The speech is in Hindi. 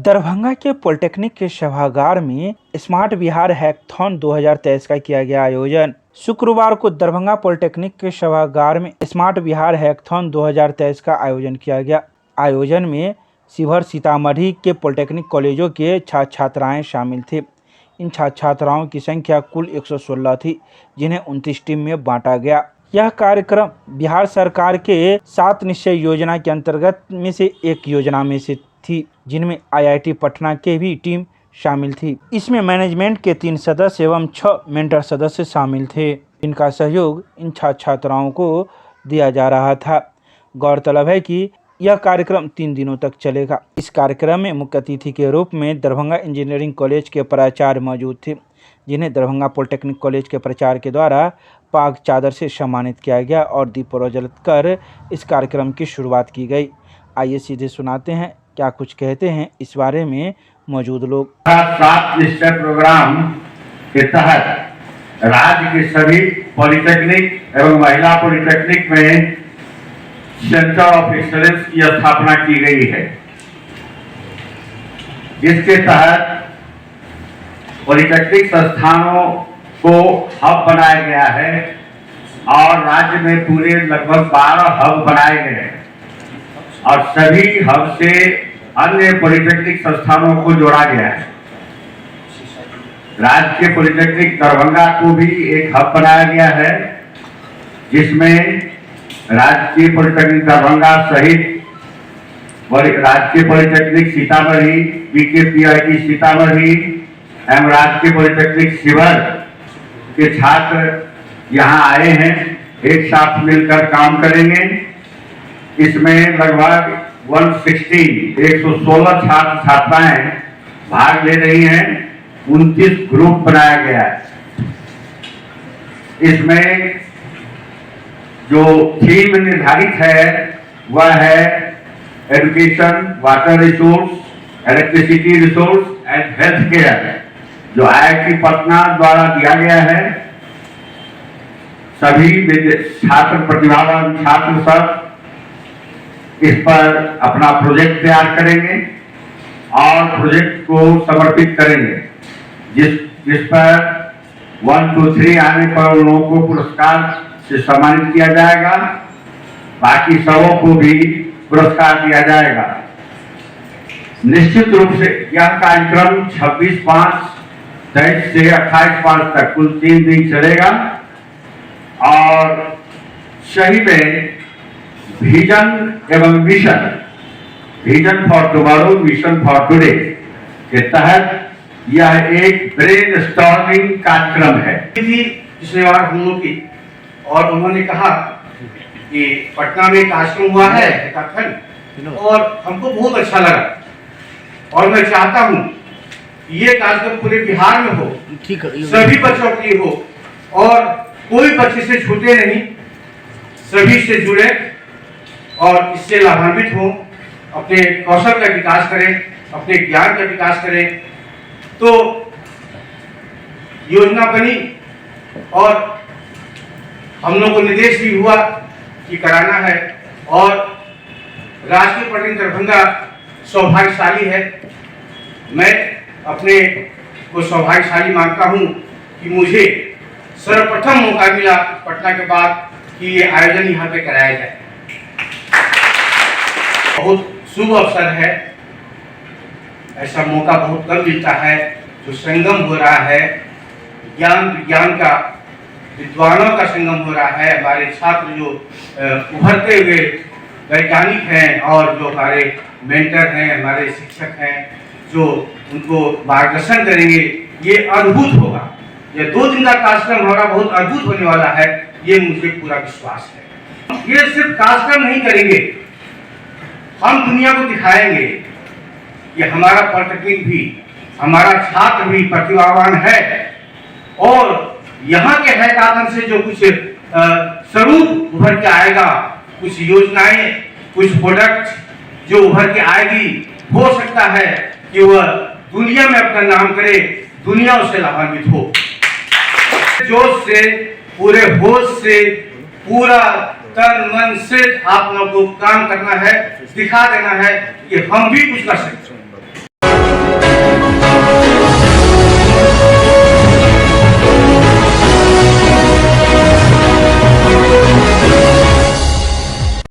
दरभंगा के पॉलिटेक्निक के सभागार में स्मार्ट बिहार हैकाथॉन 2023 का किया गया आयोजन। शुक्रवार को दरभंगा पॉलिटेक्निक के सभागार में स्मार्ट बिहार हैकाथॉन 2023 का आयोजन किया गया। आयोजन में शिवहर सीतामढ़ी के पॉलिटेक्निक कॉलेजों के छात्र छात्राएं शामिल थे। इन छात्र छात्राओं की संख्या कुल 116 थी, जिन्हें 29 टीम में बांटा गया। यह कार्यक्रम बिहार सरकार के 7 निश्चय योजना के अंतर्गत में से एक योजना में से थी, जिनमें IIT पटना के भी टीम शामिल थी। इसमें मैनेजमेंट के 3 सदस्य एवं 6 मेंटर सदस्य शामिल थे, इनका सहयोग इन छात्र छात्राओं को दिया जा रहा था। गौरतलब है कि यह कार्यक्रम 3 दिनों तक चलेगा। इस कार्यक्रम में मुख्य अतिथि के रूप में दरभंगा इंजीनियरिंग कॉलेज के प्राचार्य मौजूद थे, जिन्हें दरभंगा पॉलिटेक्निक कॉलेज के प्राचार्य के द्वारा पाग चादर से सम्मानित किया गया और दीप प्रज्वलित कर इस कार्यक्रम की शुरुआत की गई। आइए सीधे सुनाते हैं क्या कुछ कहते हैं इस बारे में मौजूद लोग। 7 निश्चय प्रोग्राम के तहत राज्य के सभी पॉलिटेक्निक एवं महिला पॉलिटेक्निक में सेंटर ऑफ एक्सीलेंस की स्थापना की गई है। इसके तहत पॉलिटेक्निक संस्थानों को हब बनाया गया है और राज्य में पूरे लगभग 12 हब बनाए गए हैं और सभी हब से अन्य पॉलिटेक्निक संस्थानों को जोड़ा गया है। राज्य के पॉलिटेक्निक दरभंगा को भी एक हब बनाया गया है, जिसमें राजकीय पॉलिटेक्निक दरभंगा सहित राजकीय पॉलिटेक्निक सीतामढ़ी, BKPIT सीतामढ़ी एवं राजकीय पॉलिटेक्निक शिवहर के छात्र यहाँ आए हैं, एक साथ मिलकर काम करेंगे। इसमें लगभग 116 छात्र छात्राएं भाग ले रही हैं। 29 ग्रुप बनाया गया है। इसमें जो थीम निर्धारित है वह है education, water resource, electricity resource and health care, जो IIT पटना द्वारा दिया गया है। सभी छात्र, प्रतिभावान छात्र सब इस पर अपना प्रोजेक्ट तैयार करेंगे और प्रोजेक्ट को समर्पित करेंगे, जिस पर 1, 2, 3 आने पर उन लोगों को पुरस्कार से सम्मानित किया जाएगा। बाकी सबों को भी पुरस्कार दिया जाएगा। निश्चित रूप से यह कार्यक्रम 26/5 से 28/5 तक कुल 3 दिन चलेगा और सही में विजन एवं mission, vision for tomorrow, mission for today के तहत यह एक ब्रेनस्टॉर्मिंग कार्यक्रम है। पिछले बार हम लोग की, और उन्होंने कहा कि पटना में कार्यक्रम हुआ है हैकाथॉन और हमको बहुत अच्छा लगा और मैं चाहता हूँ ये कार्यक्रम पूरे बिहार में हो, सभी बच्चों के लिए हो और कोई बच्चे से छूटे नहीं, सभी से जुड़े और इससे लाभान्वित हो, अपने कौशल का विकास करें, अपने ज्ञान का विकास करें। तो योजना बनी और हम लोग को निर्देश भी हुआ कि कराना है और राजकीय पॉलिटेक्निक दरभंगा सौभाग्यशाली है। मैं अपने को सौभाग्यशाली मानता हूँ कि मुझे सर्वप्रथम मौका मिला पटना के बाद कि ये आयोजन यहाँ पे कराया जाए। बहुत शुभ अवसर है, ऐसा मौका बहुत कम मिलता है। जो संगम हो रहा है, ज्ञान विज्ञान का, विद्वानों का संगम हो रहा है। हमारे छात्र जो उभरते हुए वैज्ञानिक हैं और जो हमारे मेंटर हैं, हमारे शिक्षक हैं, जो उनको मार्गदर्शन करेंगे, ये अद्भुत होगा। ये 2 दिन का कार्यक्रम हमारा बहुत अद्भुत होने वाला है, ये मुझे पूरा विश्वास है। ये सिर्फ कार्यक्रम नहीं करेंगे, हम दुनिया को दिखाएंगे कि हमारा पॉलिटेक्निक भी, हमारा छात्र भी प्रतिभावान है और यहाँ के हैकाथॉन से जो कुछ स्वरूप उभर के आएगा, कुछ योजनाएं, कुछ प्रोडक्ट जो उभर के आएगी, हो सकता है कि वह दुनिया में अपना नाम करे, दुनिया उससे लाभान्वित हो। जोश से, पूरे होश से, पूरा तन मन से आप लोगों को काम करना है, दिखा देना है कि हम भी कुछ कर सकते हैं।